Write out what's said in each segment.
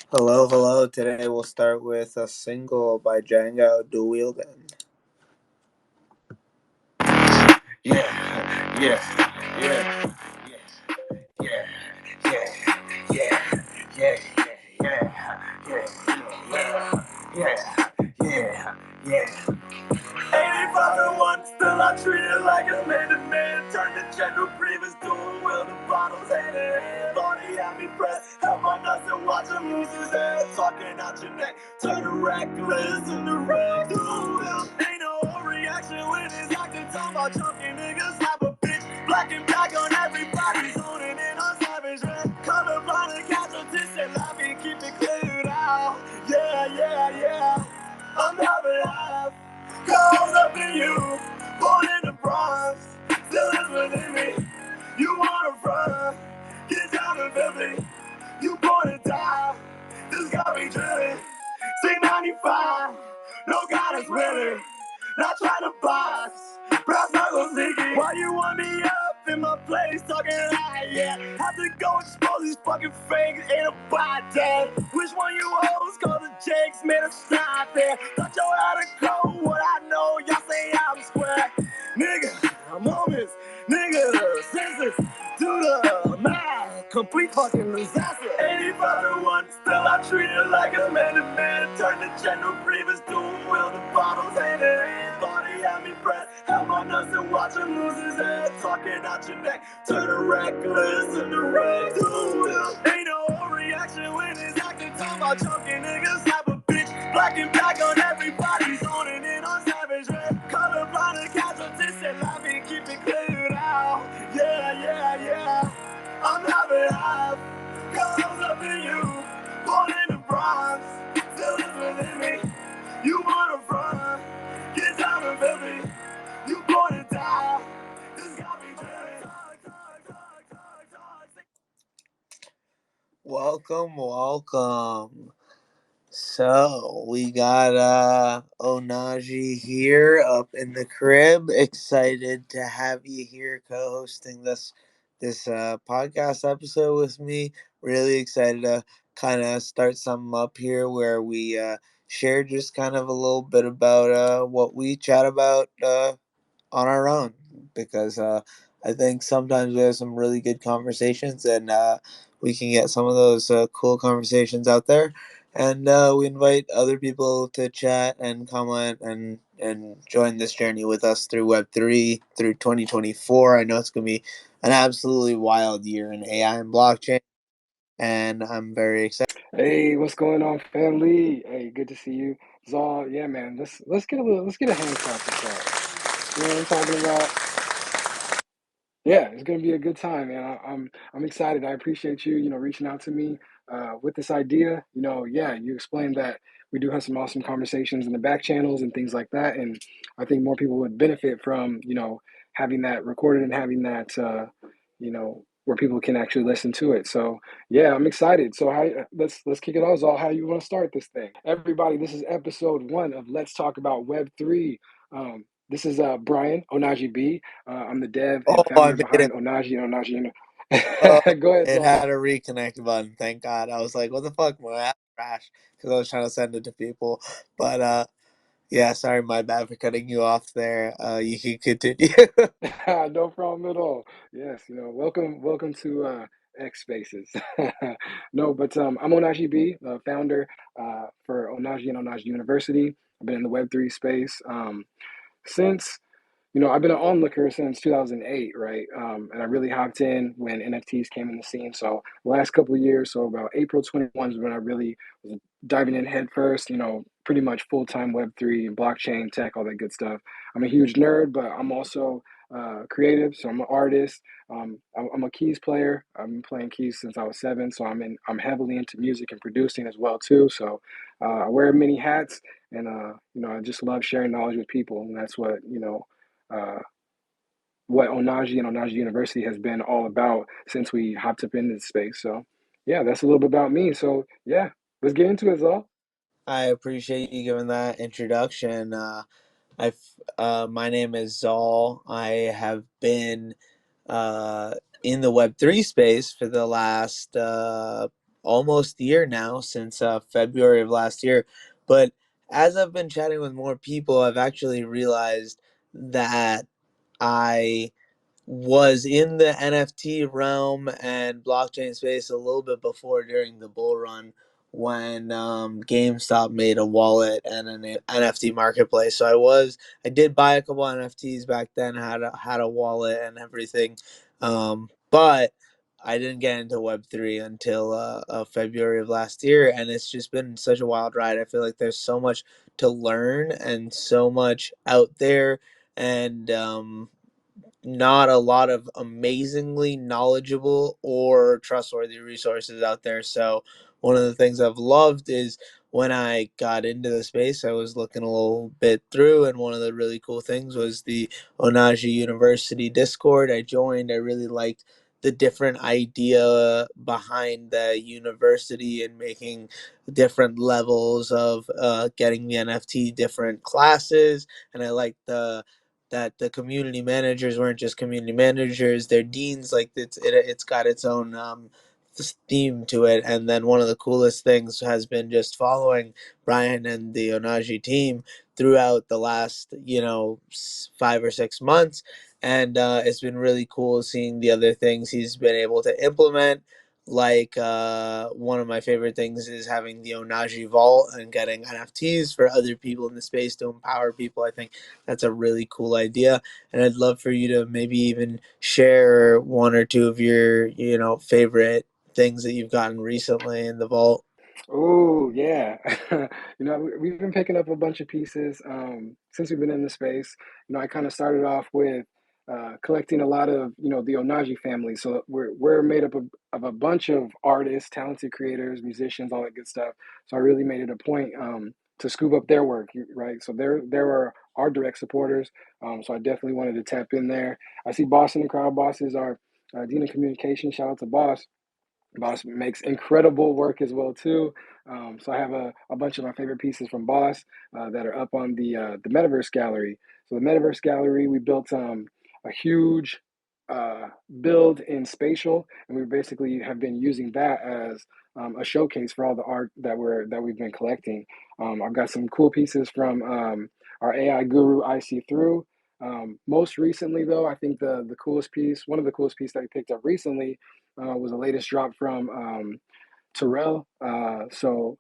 Hello, hello. Today we'll start with a single by Django Do Wielden. Yeah, yeah, yeah, yeah, yeah, yeah, yeah, yeah. 85 and 1, still I treat it like it's made to man. Turn the general previous dual wheel, the bottles hand in hand. Thought he had me pressed, held my nuts and watch him lose his head. Talking out your neck, turn the reckless into red. Dual wheel, ain't no reaction when it's acting. Talking about chunky niggas, have a bitch. Black and black on everybody, zoning in on savage red. Colorblind and casualties, and laughing, keep it cleared out. Yeah. I'm having half. Caught up in you, born in the Bronx, still is within me. You wanna run, get down and filthy. You born to die, this got me drilling. C95, no God is willing. Not trying to box, brass knuckles sneaky. Why you want me up in my place talking like yeah? Have to go expose these fucking fakes, ain't a body. Which one you hoes call the jakes, man, it's not there. Thought you had to go, what I know, y'all say I'm square. Nigga, I'm on this, nigga, senses, do the math, complete fucking disaster. 85 to 1, still I treat it like a man to man. Turn the general previous doom, will the bottles hand in hand. Thought he had me pressed, held my nuts and watch him lose his head. Talking out your neck, turn the reckless into red. Ain't no reaction when it's acting. Talking about chunky niggas, have a bitch. Black and black on everybody, zoning in on savage red. Colorblind and casualties, and laughing, keep it cleared out. Yeah. I'm having half. Comes up in you, born in the Bronx, still is within me. You wanna run, get down and filthy. You born to die, this got me dreaming. Welcome. So we got Ohnaji here up in the crib. Excited to have you here co-hosting this podcast episode with me. Really excited to kind of start something up here where we share just kind of a little bit about what we chat about on our own because I think sometimes we have some really good conversations and we can get some of those cool conversations out there. And we invite other people to chat and comment and join this journey with us through Web3 through 2024. I know it's going to be an absolutely wild year in AI and blockchain, and I'm very excited. Hey, what's going on, family? Hey, good to see you, Zal. Yeah, man. Let's get a hand clap to start. You know what I'm talking about? Yeah, it's gonna be a good time, man. I'm excited. I appreciate you, reaching out to me with this idea. Yeah, you explained that we do have some awesome conversations in the back channels and things like that, and I think more people would benefit from, having that recorded and having that, where people can actually listen to it. So yeah, I'm excited. So let's kick it off, Zal. How you want to start this thing? Everybody, this is episode 1 of Let's Talk About Web3. This is Brian Ohnaji B. I'm the dev and Oh, I founder made it. behind Ohnaji and Oh, Ohnaji. Go ahead, it Zal. had a reconnect button. Thank God. I was like, "What the fuck?" My app crashed because I was trying to send it to people. But yeah, sorry, my bad for cutting you off there. You can continue. No problem at all. Yes, welcome to X Spaces. No, but I'm Ohnaji B, founder for Ohnaji and Ohnaji University. I've been in the Web3 space since I've been an onlooker since 2008, right? And I really hopped in when NFTs came in the scene. So the last couple of years, so about April 21 is when I really was diving in head first, pretty much full-time Web3, blockchain, tech, all that good stuff. I'm a huge nerd, but I'm also creative. So I'm an artist. I'm a keys player. I've been playing keys since I was 7. So I'm heavily into music and producing as well too. So I wear many hats, and I just love sharing knowledge with people, and that's uh, what Ohnaji and Ohnaji University has been all about since we hopped up into this space. So, yeah, that's a little bit about me. So, yeah, let's get into it, Zal. I appreciate you giving that introduction. My name is Zal. I have been in the Web3 space for the last almost year now, since February of last year. But as I've been chatting with more people, I've actually realized that I was in the NFT realm and blockchain space a little bit before, during the bull run, when GameStop made a wallet and an NFT marketplace. So I did buy a couple NFTs back then, had a wallet and everything, but I didn't get into Web3 until February of last year, and it's just been such a wild ride. I feel like there's so much to learn and so much out there, and not a lot of amazingly knowledgeable or trustworthy resources out there. So one of the things I've loved is, when I got into the space, I was looking a little bit through, and one of the really cool things was the Ohnaji University Discord. I joined. I really liked the different idea behind the university and making different levels of getting the NFT, different classes, and I liked that the community managers weren't just community managers, they're deans. Like it's got its own theme to it. And then one of the coolest things has been just following Brian and the Ohnaji team throughout the last 5 or 6 months, and it's been really cool seeing the other things he's been able to implement. Like one of my favorite things is having the Ohnaji vault and getting NFTs for other people in the space to empower people. I think that's a really cool idea, and I'd love for you to maybe even share one or two of your favorite things that you've gotten recently in the vault. Oh, yeah. We've been picking up a bunch of pieces since we've been in the space. I kind of started off with collecting a lot of, the Onaji family. So we're made up of a bunch of artists, talented creators, musicians, all that good stuff. So I really made it a point to scoop up their work, right? So there were our direct supporters. So I definitely wanted to tap in there. I see Boss in the crowd. Boss is our Dean of Communication. Shout out to Boss. Boss makes incredible work as well too. So I have a bunch of my favorite pieces from Boss that are up on the Metaverse Gallery. So the Metaverse Gallery, we built a huge uh, build in spatial, and we basically have been using that as a showcase for all the art that we've been collecting. I've got some cool pieces from our AI guru I see through. Most recently, though, I think the coolest piece, one of the coolest pieces that we picked up recently, was the latest drop from Terrell. So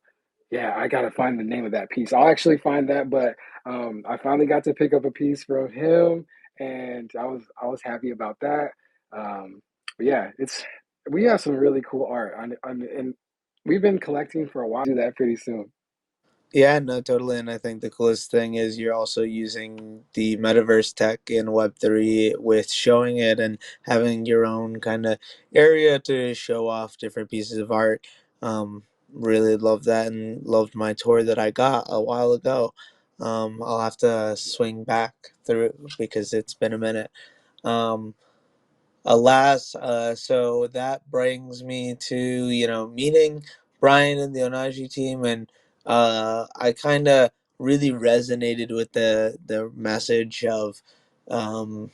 yeah, I gotta find the name of that piece. I'll actually find that, but I finally got to pick up a piece from him, and I was happy about that. But yeah, we have some really cool art, and we've been collecting for a while. Do that pretty soon. Yeah, no, totally. And I think the coolest thing is you're also using the metaverse tech in Web3 with showing it and having your own kind of area to show off different pieces of art. Really love that, and loved my tour that I got a while ago. I'll have to swing back through because it's been a minute. Um, Alas, so that brings me to meeting Brian and the Ohnaji team, and I kind of really resonated with the message of um,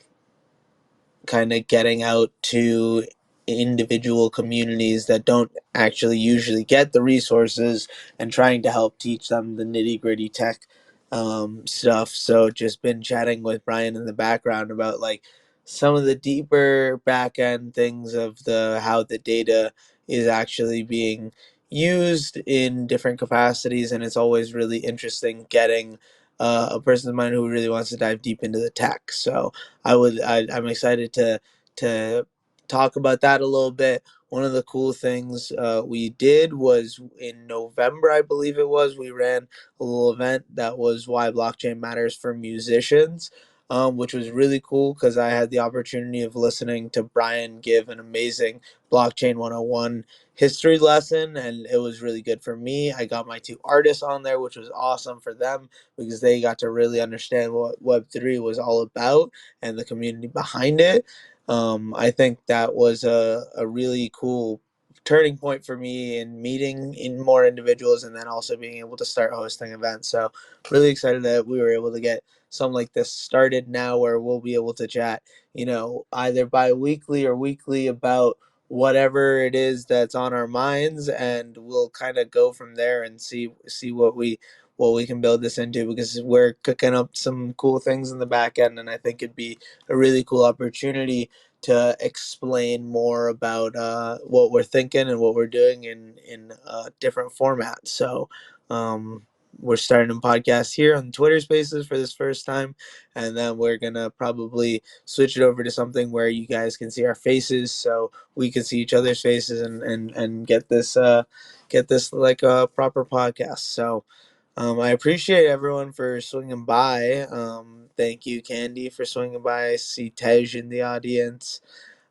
kind of getting out to individual communities that don't actually usually get the resources, and trying to help teach them the nitty gritty tech stuff. So just been chatting with Brian in the background about like some of the deeper back end things of the how the data is actually being used in different capacities, and it's always really interesting getting a person of mine who really wants to dive deep into the tech. So I'm excited to talk about that a little bit. One of the cool things we did was in November, I believe it was, we ran a little event that was why blockchain matters for musicians, which was really cool because I had the opportunity of listening to Brian give an amazing blockchain 101 history lesson, and it was really good for me. I got my two artists on there, which was awesome for them because they got to really understand what Web3 was all about and the community behind it. I think that was a really cool turning point for me in meeting in more individuals, and then also being able to start hosting events. So really excited that we were able to get something like this started now, where we'll be able to chat, either bi-weekly or weekly about whatever it is that's on our minds, and we'll kind of go from there and see what we can build this into, because we're cooking up some cool things in the back end, and I think it'd be a really cool opportunity to explain more about what we're thinking and what we're doing in different formats. So we're starting a podcast here on Twitter Spaces for this first time, and then we're gonna probably switch it over to something where you guys can see our faces, so we can see each other's faces, and get this like a proper podcast. So I appreciate everyone for swinging by. Thank you, Candy, for swinging by. I see Tej in the audience.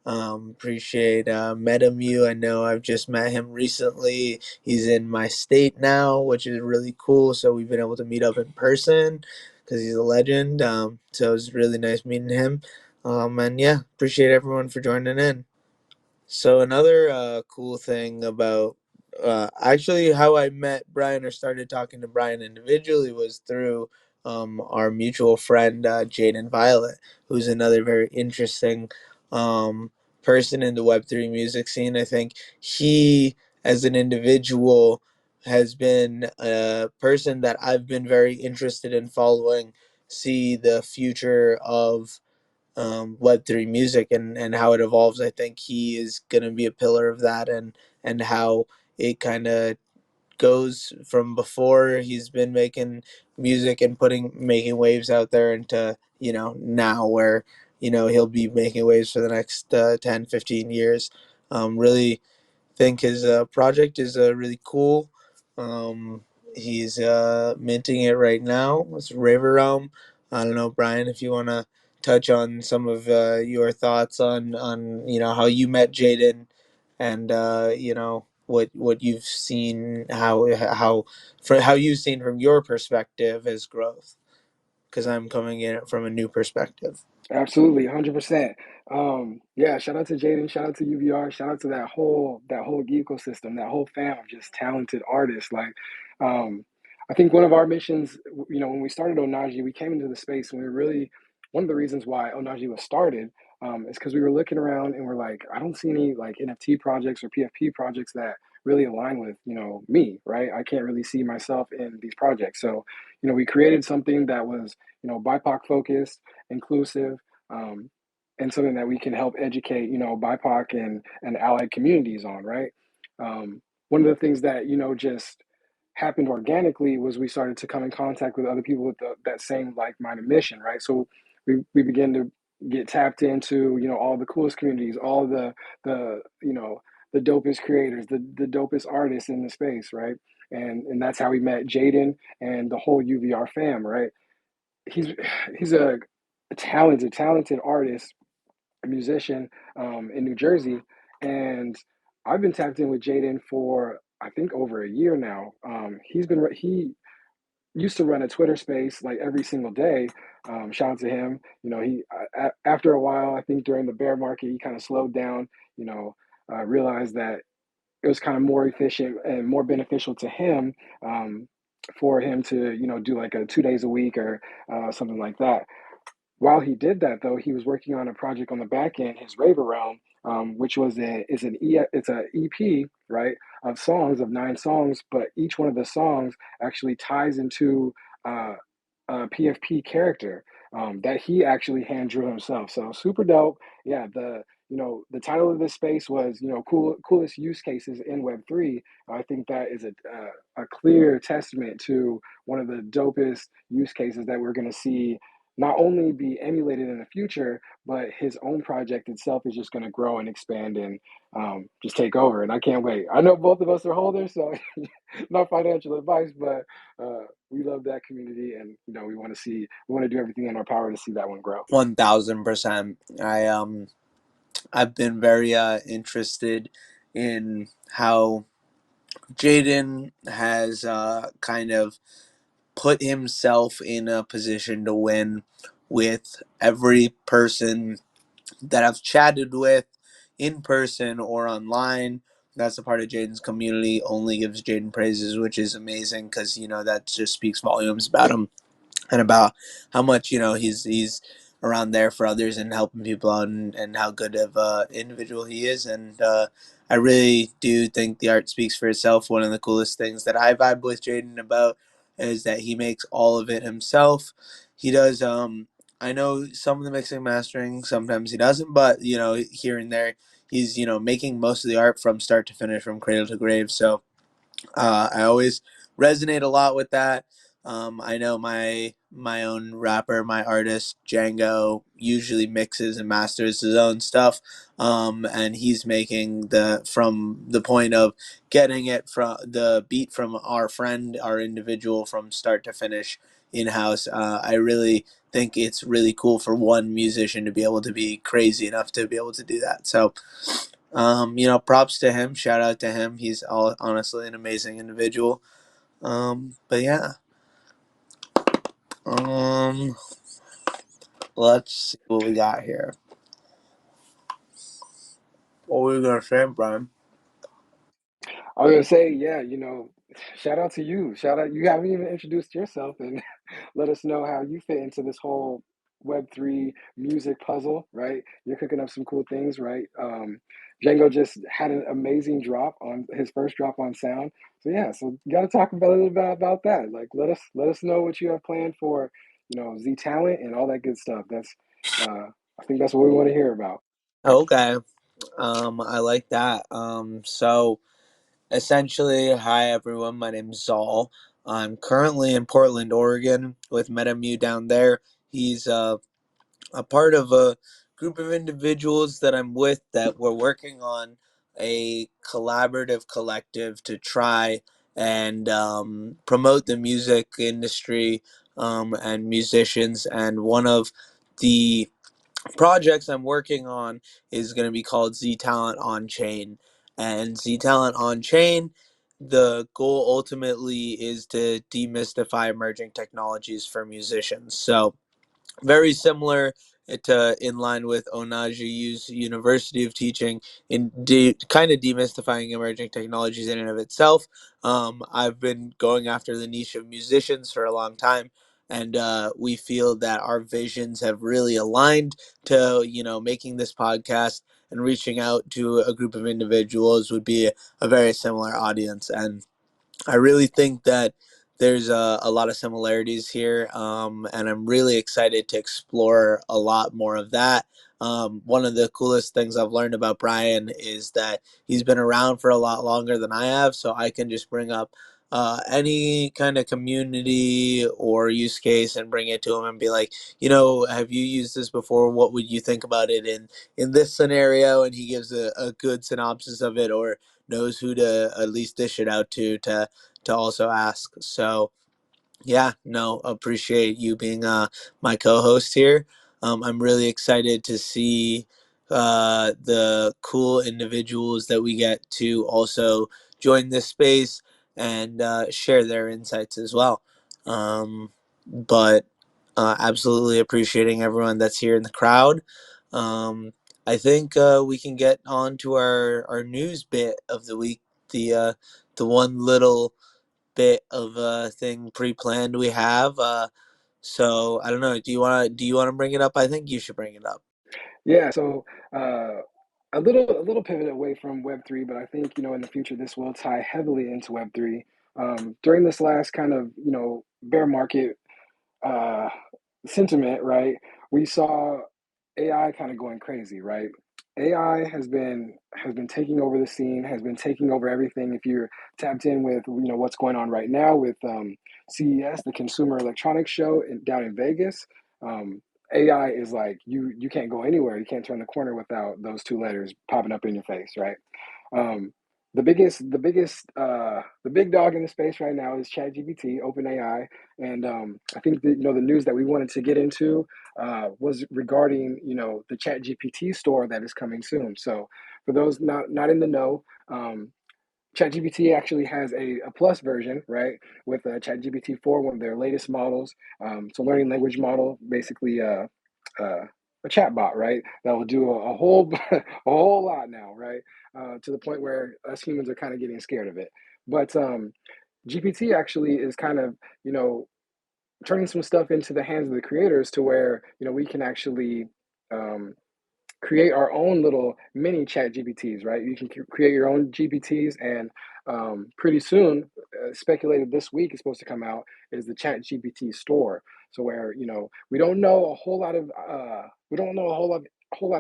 Appreciate Metamu. I know I've just met him recently. He's in my state now, which is really cool. So we've been able to meet up in person because he's a legend. So it was really nice meeting him. And yeah, appreciate everyone for joining in. So another cool thing about actually how I met Brian or started talking to Brian individually was through our mutual friend Jadyn Violet, who's another very interesting person in the Web3 music scene. I think he, as an individual, has been a person that I've been very interested in following, see the future of Web3 music and how it evolves. I think he is going to be a pillar of that, and how it kind of goes from before he's been making music and making waves out there into, now where, he'll be making waves for the next 10, 15 years. Really think his project is really cool. He's minting it right now. It's River Realm. I don't know, Brian, if you want to touch on some of your thoughts on how you met Jadyn, and what you've seen, how you've seen from your perspective his growth, because I'm coming in from a new perspective. Absolutely, 100%. Yeah, shout out to Jadyn, shout out to UVR, shout out to that whole ecosystem, that whole fam of just talented artists. Like, I think one of our missions, when we started Ohnaji, we came into the space and we were really one of the reasons why Ohnaji was started, is because we were looking around and we're like, I don't see any like NFT projects or PFP projects that really align with me, right? I can't really see myself in these projects. So, we created something that was BIPOC focused, inclusive, um, and something that we can help educate, BIPOC and allied communities on, right? One of the things that, just happened organically was we started to come in contact with other people with that same like-minded mission, right? So we began to get tapped into, all the coolest communities, all the the dopest creators, the dopest artists in the space, right? And that's how we met Jadyn and the whole UVR fam, right? he's he's a talented artist, a musician, in New Jersey, and I've been tapped in with Jadyn for I think over a year now. He used to run a Twitter space like every single day. Shout out to him. He after a while, I think during the bear market, he kind of slowed down. Realized that it was kind of more efficient and more beneficial to him, for him to do like a 2 days a week or something like that. While he did that, though, he was working on a project on the back end, his Raver Realm, which it's a EP, right, of songs, of 9 songs, but each one of the songs actually ties into a PFP character, that he actually hand drew himself. So super dope. Yeah, the title of this space was coolest use cases in Web3. I think that is a clear testament to one of the dopest use cases that we're going to see not only be emulated in the future, but his own project itself is just going to grow and expand and just take over. And I can't wait. I know both of us are holders, so not financial advice, but we love that community, and we want to do everything in our power to see that one grow. 1000%. I've been very interested in how Jadyn has kind of put himself in a position to win with every person that I've chatted with in person or online. That's a part of Jadyn's community. Only gives Jadyn praises, which is amazing, because that just speaks volumes about him, and about how much he's around there for others and helping people out, and how good of an individual he is. And I really do think the art speaks for itself. One of the coolest things that I vibe with Jadyn about is that he makes all of it himself. He does. I know some of the mixing and mastering. Sometimes he doesn't, but here and there, he's making most of the art from start to finish, from cradle to grave. So I always resonate a lot with that. I know my own rapper, my artist Django, usually mixes and masters his own stuff, and he's making from the point of getting it from the beat from our friend, our individual, from start to finish in house. I really think it's really cool for one musician to be able to be crazy enough to be able to do that. So props to him. Shout out to him. He's honestly an amazing individual. But yeah. Um, let's see what we got here. What were we gonna say, Brian? I was gonna say, yeah, shout out to you. Shout out, you haven't even introduced yourself and let us know how you fit into this whole Web3 music puzzle, right? You're cooking up some cool things, right? Django just had an amazing drop on his first drop on Sound. So yeah, so you got to talk about a little bit about that. Like, let us know what you have planned for, Z Talent and all that good stuff. I think that's what we want to hear about. Okay. I like that. So essentially, hi everyone. My name's Zal. I'm currently in Portland, Oregon, with Metamu down there. He's a part of a group of individuals that I'm with that we're working on a collaborative collective to try and promote the music industry and musicians. And one of the projects I'm working on is going to be called Z Talent on Chain. And Z Talent on Chain, the goal ultimately is to demystify emerging technologies for musicians. So very similar to in line with Ohnaji's University of Teaching in kind of demystifying emerging technologies in and of itself. I've been going after the niche of musicians for a long time, and we feel that our visions have really aligned to making this podcast and reaching out to a group of individuals would be a very similar audience. And I really think that there's a lot of similarities here, and I'm really excited to explore a lot more of that. One of the coolest things I've learned about Brian is that he's been around for a lot longer than I have, so I can just bring up any kind of community or use case and bring it to him and be like, have you used this before? What would you think about it in this scenario? And he gives a good synopsis of it, or knows who to at least dish it out to also ask. So yeah, no, appreciate you being my co-host here. I'm really excited to see the cool individuals that we get to also join this space and share their insights as well. But absolutely appreciating everyone that's here in the crowd. Um, I think we can get on to our news bit of the week. The one little bit of a thing pre-planned we have. So I don't know. Do you want to bring it up? I think you should bring it up. Yeah, so a little pivot away from Web3, but I think in the future this will tie heavily into Web3. During this last kind of bear market uh, sentiment, right? We saw AI kind of going crazy, right? AI has been taking over the scene, has been taking over everything. If you're tapped in with what's going on right now with CES, the Consumer Electronics Show down in Vegas, um, AI is like you can't go anywhere. You can't turn the corner without those two letters popping up in your face, right? Um, the big dog in the space right now is ChatGPT, OpenAI, and I think the news that we wanted to get into was regarding the ChatGPT store that is coming soon. So for those not in the know, ChatGPT actually has a plus version, right, with ChatGPT 4, one of their latest models. It's a learning language model, basically a chat bot, right, that will do a whole a whole lot now, right, to the point where us humans are kind of getting scared of it. But GPT actually is kind of, you know, turning some stuff into the hands of the creators to where we can actually um, create our own little mini chat GPTs, right? You can create your own GPTs, and pretty soon, speculated this week is supposed to come out, is the chat GPT store. So where we don't know a whole lot of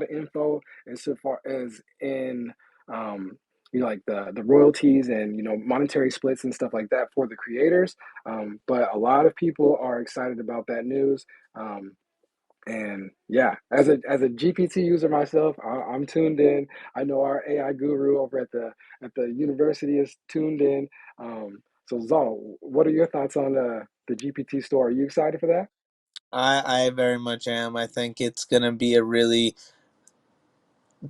info as so far as in like the royalties and monetary splits and stuff like that for the creators, but a lot of people are excited about that news. And yeah, as a GPT user myself, I'm tuned in. I know our AI guru over at the university is tuned in. So Zal, what are your thoughts on the GPT store? Are you excited for that? I very much am. I think it's going to be a really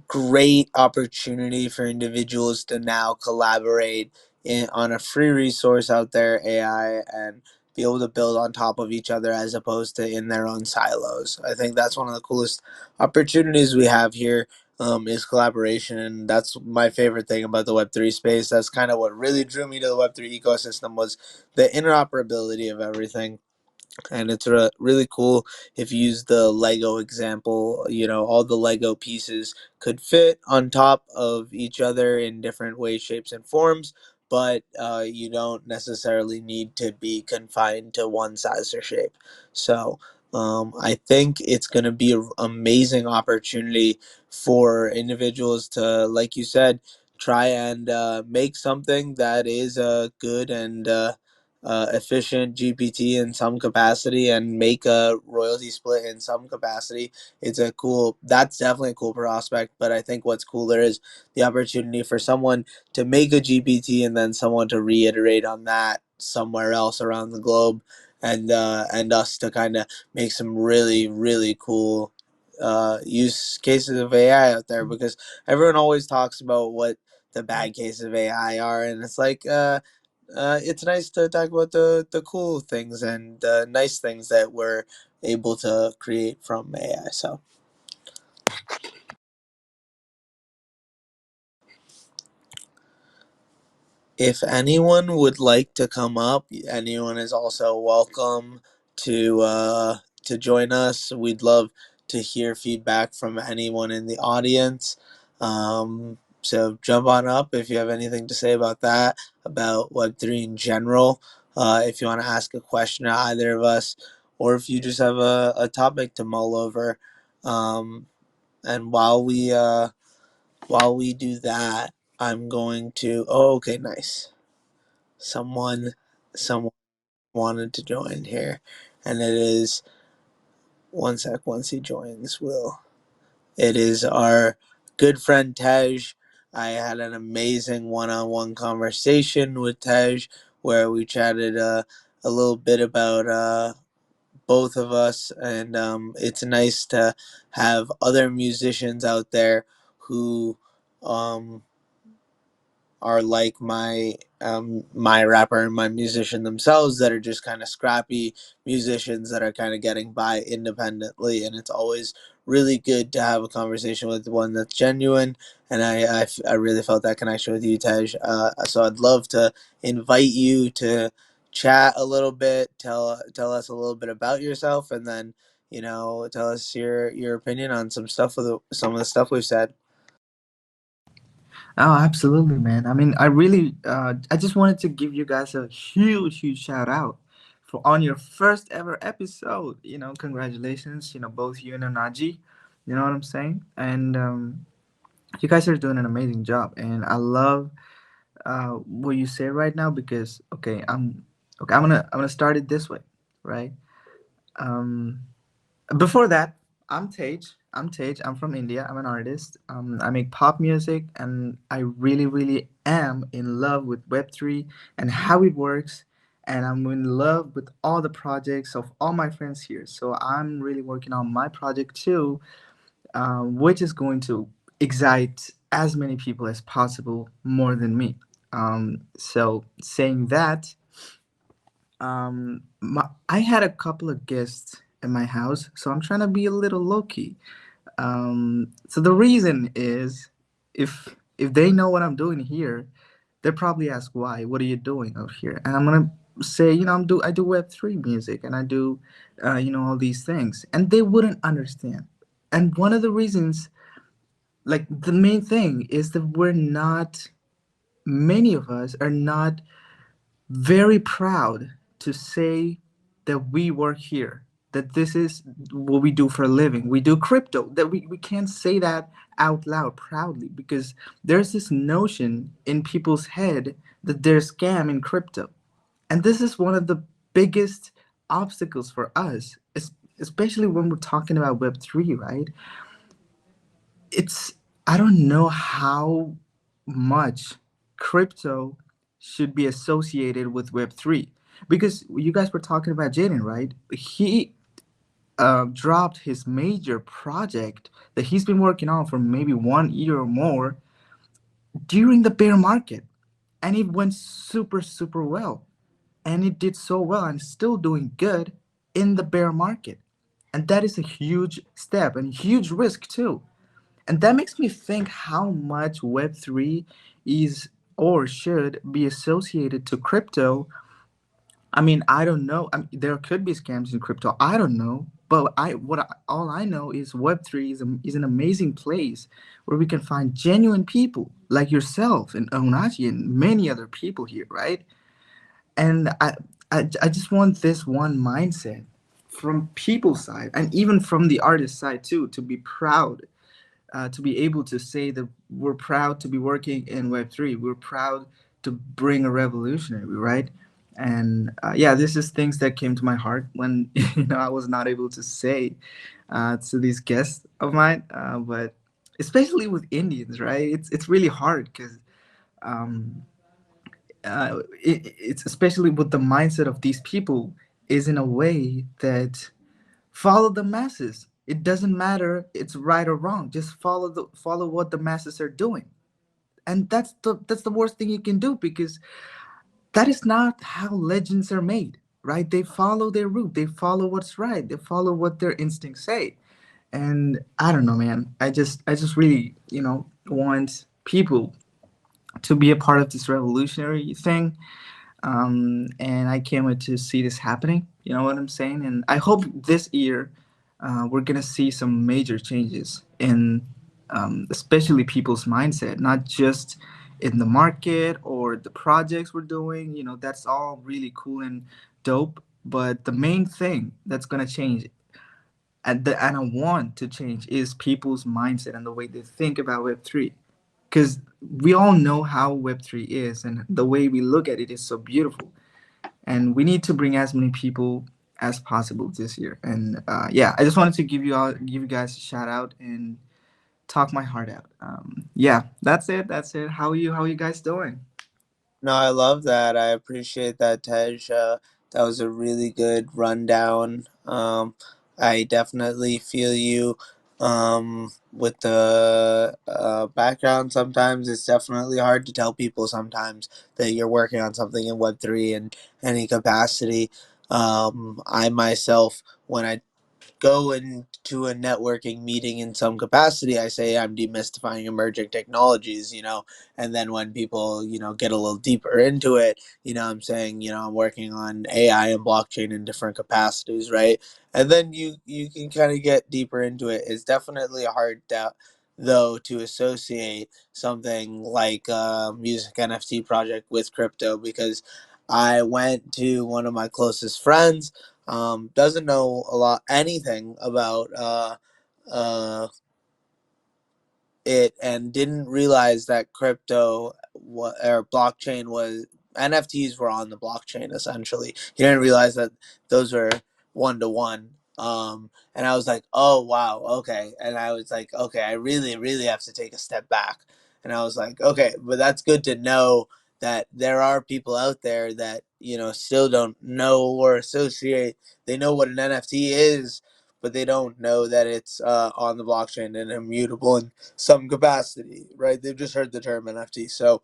great opportunity for individuals to now collaborate on a free resource out there, AI, and be able to build on top of each other as opposed to in their own silos. I think that's one of the coolest opportunities we have here, is collaboration. And that's my favorite thing about the Web3 space. That's kind of what really drew me to the Web3 ecosystem, was the interoperability of everything. And it's really cool. If you use the Lego example, all the Lego pieces could fit on top of each other in different ways, shapes, and forms, but you don't necessarily need to be confined to one size or shape. So I think it's going to be an amazing opportunity for individuals to, like you said, try and make something that is good and efficient GPT in some capacity, and make a royalty split in some capacity. That's definitely a cool prospect. But I think what's cooler is the opportunity for someone to make a GPT and then someone to reiterate on that somewhere else around the globe, and us to kind of make some really, really cool use cases of AI out there, because everyone always talks about what the bad cases of AI are, and it's like, it's nice to talk about the cool things and the nice things that we're able to create from AI. So if anyone would like to come up, anyone is also welcome to join us. We'd love to hear feedback from anyone in the audience. So jump on up if you have anything to say about that, about Web3 in general. If you want to ask a question to either of us, or if you just have a topic to mull over. And while we do that, I'm going to. Oh, okay, nice. Someone wanted to join here, and it is one sec. Once he joins, will it is our good friend Tej. I had an amazing one-on-one conversation with Tej, where we chatted a little bit about both of us, and it's nice to have other musicians out there who um, are like my rapper and my musician themselves, that are just kind of scrappy musicians that are kind of getting by independently. And it's always really good to have a conversation with one that's genuine. And I really felt that connection with you, Tej. So I'd love to invite you to chat a little bit, tell us a little bit about yourself, and then tell us your opinion on some of the stuff we've said. Oh, absolutely, man. I mean, I just wanted to give you guys a huge, huge shout out for on your first ever episode. Congratulations, both you and Onaji. You know what I'm saying? And you guys are doing an amazing job. And I love what you say right now because, I'm gonna start it this way, right? Um, Before that, I'm Tej. I'm Tej. I'm from India. I'm an artist. I make pop music, and I really, really am in love with Web3 and how it works. And I'm in love with all the projects of all my friends here. So I'm really working on my project too, which is going to excite as many people as possible more than me. So saying that, I had a couple of guests in my house, so I'm trying to be a little low key. So the reason is, if they know what I'm doing here, they probably ask why. What are you doing out here? And I'm gonna say, I do Web3 music, and I do, all these things, and they wouldn't understand. And one of the reasons, like the main thing, is that many of us are not very proud to say that we work here, that this is what we do for a living. We do crypto, that we can't say that out loud proudly, because there's this notion in people's head that there's scam in crypto. And this is one of the biggest obstacles for us, especially when we're talking about Web3, right? It's, I don't know how much crypto should be associated with Web3. Because you guys were talking about Jadyn, right? He dropped his major project that he's been working on for maybe 1 year or more during the bear market. And it went super, super well. And it did so well and still doing good in the bear market. And that is a huge step and huge risk too. And that makes me think how much Web3 is or should be associated to crypto. I mean, I don't know. I mean, there could be scams in crypto. I don't know. But all I know is Web3 is an amazing place where we can find genuine people like yourself and Ohnaji and many other people here, right? And I just want this one mindset from people's side and even from the artist side too, to be proud, to be able to say that we're proud to be working in Web3. We're proud to bring a revolutionary, right? And yeah, this is things that came to my heart when I was not able to say to these guests of mine, but especially with Indians, right? It's really hard because um, it's especially with the mindset of these people is in a way that follow the masses. It doesn't matter it's right or wrong. Just follow what the masses are doing. And that's the worst thing you can do, because that is not how legends are made, right? They follow their route. They follow what's right. They follow what their instincts say. And I don't know, man. I just really, want people to be a part of this revolutionary thing. And I can't wait to see this happening. You know what I'm saying? And I hope this year we're gonna see some major changes in, especially people's mindset, not just in the market or the projects we're doing. That's all really cool and dope. But the main thing that's gonna change, and I want to change, is people's mindset and the way they think about Web3. Because we all know how Web3 is, and the way we look at it is so beautiful, and we need to bring as many people as possible this year. And yeah, I just wanted to give you guys a shout out and talk my heart out. Yeah, that's it. That's it. How you guys doing? No, I love that. I appreciate that, Tej. That was a really good rundown. I definitely feel you with the background. Sometimes it's definitely hard to tell people sometimes that you're working on something in Web3 in any capacity. I myself, when I go into a networking meeting in some capacity, I say I'm demystifying emerging technologies, and then when people, get a little deeper into it, I'm saying, I'm working on AI and blockchain in different capacities, right? And then you can kind of get deeper into it. It's definitely hard though to associate something like a music NFT project with crypto, because I went to one of my closest friends, doesn't know a lot anything about uh, it, and didn't realize that or blockchain was NFTs were on the blockchain essentially. He didn't realize that those were one to one. And I was like, oh wow, okay. And I was like, okay, I really, really have to take a step back. And I was like, okay, but that's good to know that there are people out there that, still don't know or associate. They know what an NFT is, but they don't know that it's on the blockchain and immutable in some capacity, right? They've just heard the term NFT. So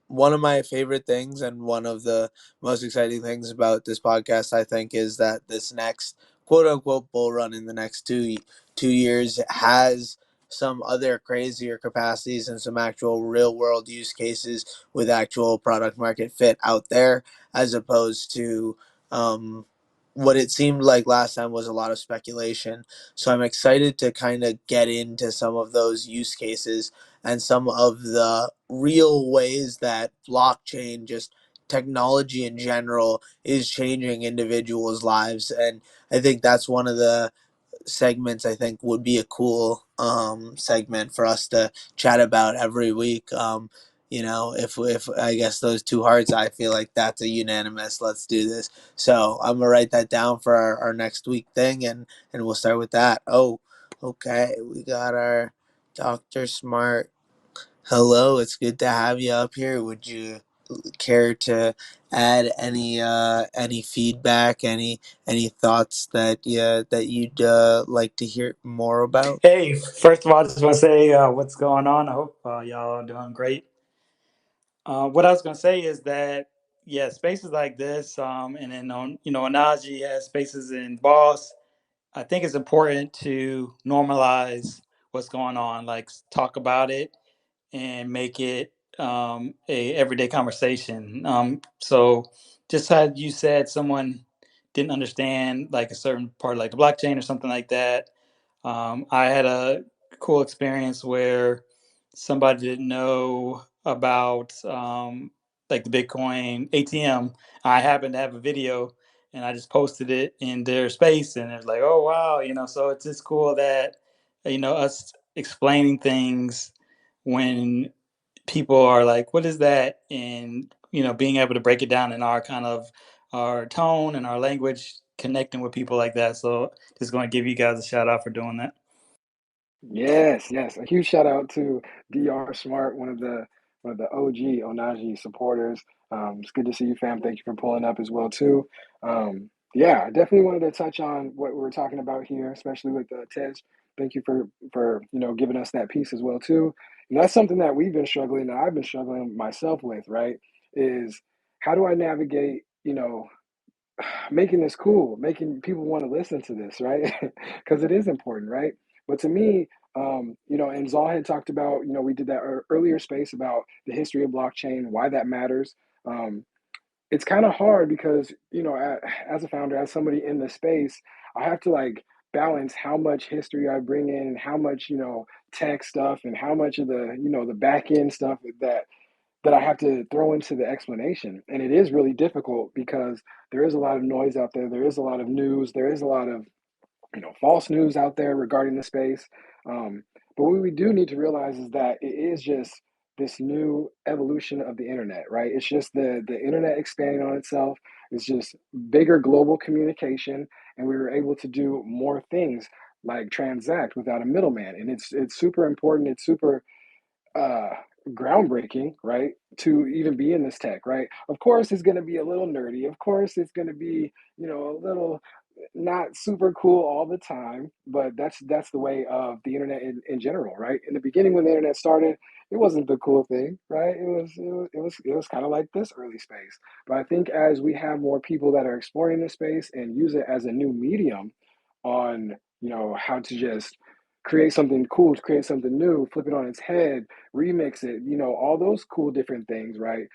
one of my favorite things and one of the most exciting things about this podcast, I think, is that this next quote unquote bull run in the next 2 years has some other crazier capacities and some actual real world use cases with actual product market fit out there, as opposed to what it seemed like last time was a lot of speculation. So I'm excited to kind of get into some of those use cases and some of the real ways that blockchain, just technology in general, is changing individuals' lives. And I think that's one of the segments I think would be a cool segment for us to chat about every week. If I guess those two hearts, I feel like that's a unanimous. Let's do this. So I'm gonna write that down for our next week thing, and we'll start with that. Oh, okay. We got our Dr. Smart. Hello, it's good to have you up here. Would you care to add any feedback, any thoughts that you'd like to hear more about? Hey, first of all, I just want to say what's going on. I hope y'all are doing great. What I was going to say is that, yeah, spaces like this, and then Ohnaji has spaces in Boss. I think it's important to normalize what's going on, like talk about it and make it a everyday conversation. So just had you said someone didn't understand like a certain part, like the blockchain or something like that. I had a cool experience where somebody didn't know about like the Bitcoin ATM. I happened to have a video and I just posted it in their space, and it's like, oh wow, So it's just cool that us explaining things when people are like, what is that? And being able to break it down in our kind of our tone and our language, connecting with people like that. So just going to give you guys a shout out for doing that. Yes, yes. A huge shout out to Dr. Smart, one of the OG Ohnaji supporters. It's good to see you, fam. Thank you for pulling up as well too. Yeah, I definitely wanted to touch on what we were talking about here, especially with Tej. Thank you for giving us that piece as well too. And that's something that we've been struggling, and I've been struggling myself with. Right? Is how do I navigate making this cool, making people want to listen to this, right? Because it is important, right? But to me, and Zal had talked about, we did that earlier space about the history of blockchain, why that matters. Um, it's kind of hard because, as a founder, as somebody in the space, I have to like balance how much history I bring in and how much, tech stuff and how much of the back end stuff that I have to throw into the explanation. And it is really difficult because there is a lot of noise out there. There is a lot of news. There is a lot of false news out there regarding the space. Um, but what we do need to realize is that it is just this new evolution of the internet, right? It's just the internet expanding on itself. It's just bigger global communication, and we were able to do more things like transact without a middleman. And it's super important. It's super uh, groundbreaking, right? To even be in this tech, right? Of course, it's going to be a little nerdy. Of course, it's going to be, a little not super cool all the time, but that's the way of the internet in general, right? In the beginning, when the internet started, it wasn't the cool thing, right? It was kind of like this early space. But I think as we have more people that are exploring this space and use it as a new medium on, how to just create something cool, to create something new, flip it on its head, remix it, all those cool different things, right?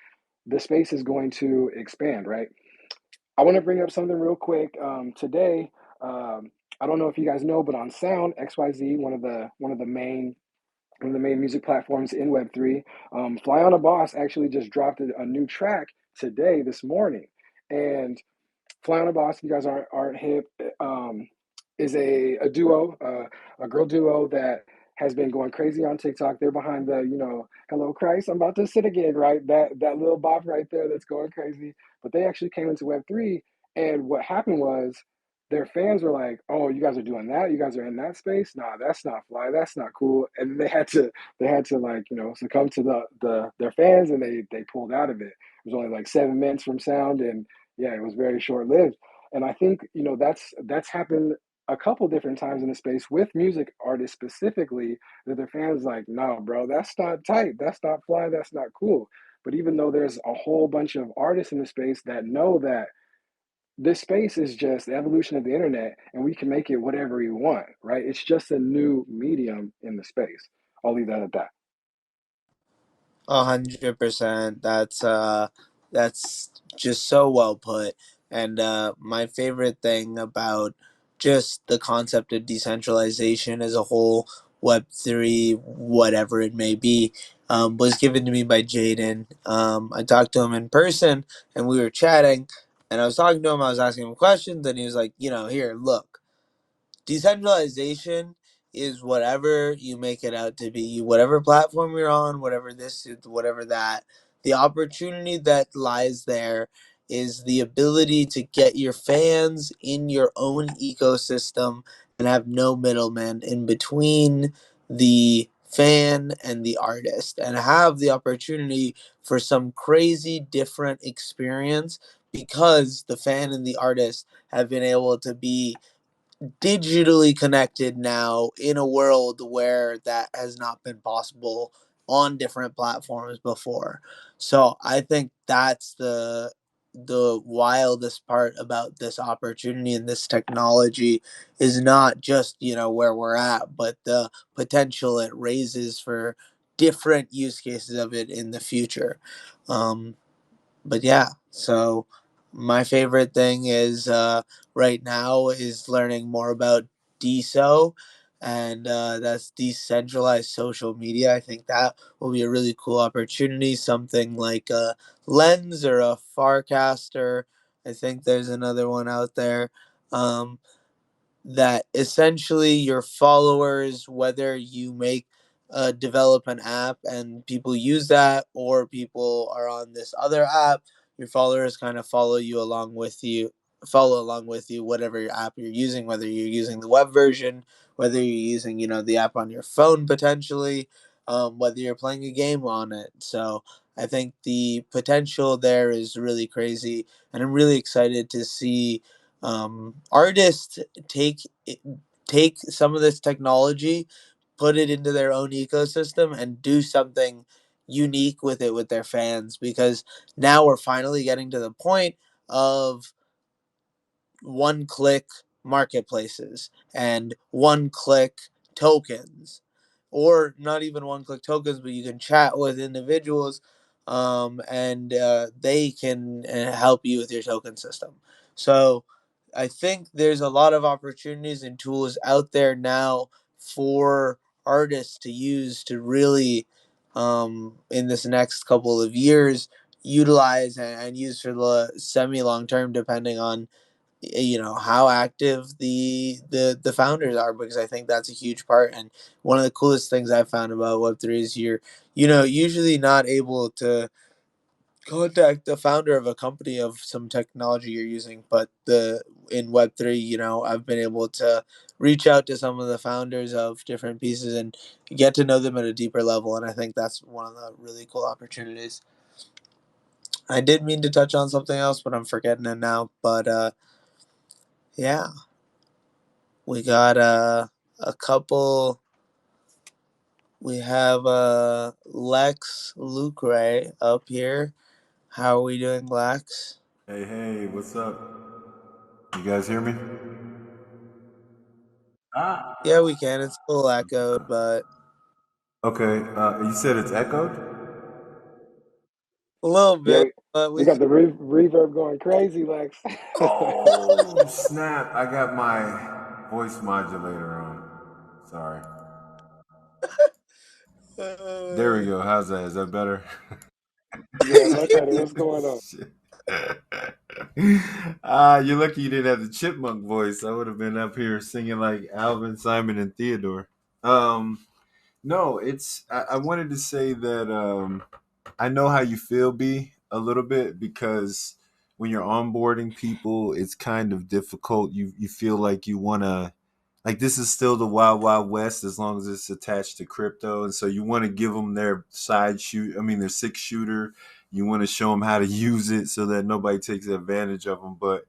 The space is going to expand, right? I want to bring up something real quick. Today, I don't know if you guys know, but on Sound XYZ, one of the main music platforms in Web3, Fly on a Boss actually just dropped a new track today, this morning, and Fly on a Boss, if you guys aren't hip, is a duo, a girl duo that has been going crazy on TikTok. They're behind the, Hello Christ, I'm about to sit again, right? That little bop right there that's going crazy. But they actually came into Web3, and what happened was their fans were like, "Oh, you guys are doing that? You guys are in that space? Nah, that's not fly. That's not cool." And they had to like succumb to their fans, and they pulled out of it. It was only like 7 minutes from Sound, and yeah, it was very short lived. And I think that's happened a couple different times in the space with music artists specifically, that their fans like, no, bro, that's not tight, that's not fly, that's not cool. But even though there's a whole bunch of artists in the space that know that this space is just the evolution of the internet, and we can make it whatever we want, right? It's just a new medium in the space. I'll leave that at that. 100%. That's just so well put. And my favorite thing about just the concept of decentralization as a whole, Web3, whatever it may be, was given to me by Jadyn. I talked to him in person, and we were chatting, and I was talking to him. I was asking him questions, and he was like, here, look. Decentralization is whatever you make it out to be, whatever platform you're on, whatever this is, whatever that. The opportunity that lies there is the ability to get your fans in your own ecosystem and have no middleman in between the fan and the artist, and have the opportunity for some crazy different experience because the fan and the artist have been able to be digitally connected now in a world where that has not been possible on different platforms before. So I think that's the wildest part about this opportunity and this technology is not just, where we're at, but the potential it raises for different use cases of it in the future. But yeah, so my favorite thing is right now is learning more about DSO, and that's decentralized social media. I think that will be a really cool opportunity. Something like a Lens or a Farcaster. I think there's another one out there. Um, that essentially your followers, whether you make develop an app and people use that, or people are on this other app, your followers kind of follow along with you, whatever your app you're using, whether you're using the web version, whether you're using the app on your phone potentially, whether you're playing a game on it. So I think the potential there is really crazy, and I'm really excited to see artists take take some of this technology, put it into their own ecosystem, and do something unique with it with their fans. Because now we're finally getting to the point of one click marketplaces and one click tokens, or not even one click tokens, but you can chat with individuals, and they can help you with your token system. So I think there's a lot of opportunities and tools out there now for artists to use to really, in this next couple of years, utilize and use for the semi long term, depending on how active the founders are, because I think that's a huge part. And one of the coolest things I've found about Web3 is you're usually not able to contact the founder of a company of some technology you're using, but the in Web3, I've been able to reach out to some of the founders of different pieces and get to know them at a deeper level, and I think that's one of the really cool opportunities. I did mean to touch on something else, but I'm forgetting it now. But yeah, we got a couple. We have Lex Lucre up here. How are we doing, Lex? Hey, what's up? You guys hear me? Ah. Yeah, we can. It's a little echoed, but Okay, you said it's echoed? a little Yeah, bit. But we we got the reverb going crazy, Lex. Oh, snap. I got my voice modulator on. Sorry. There we uh, go. How's that? Is that better? Yeah, much better. What's going on? Shit. You're lucky you didn't have the chipmunk voice. I would have been up here singing like Alvin, Simon, and Theodore. Um, no, I wanted to say that I know how you feel, B, a little bit, because when you're onboarding people, it's kind of difficult. You feel like you want to, like, this is still the wild wild west as long as it's attached to crypto, and so you want to give them their their 6 shooter. You want to show them how to use it so that nobody takes advantage of them. But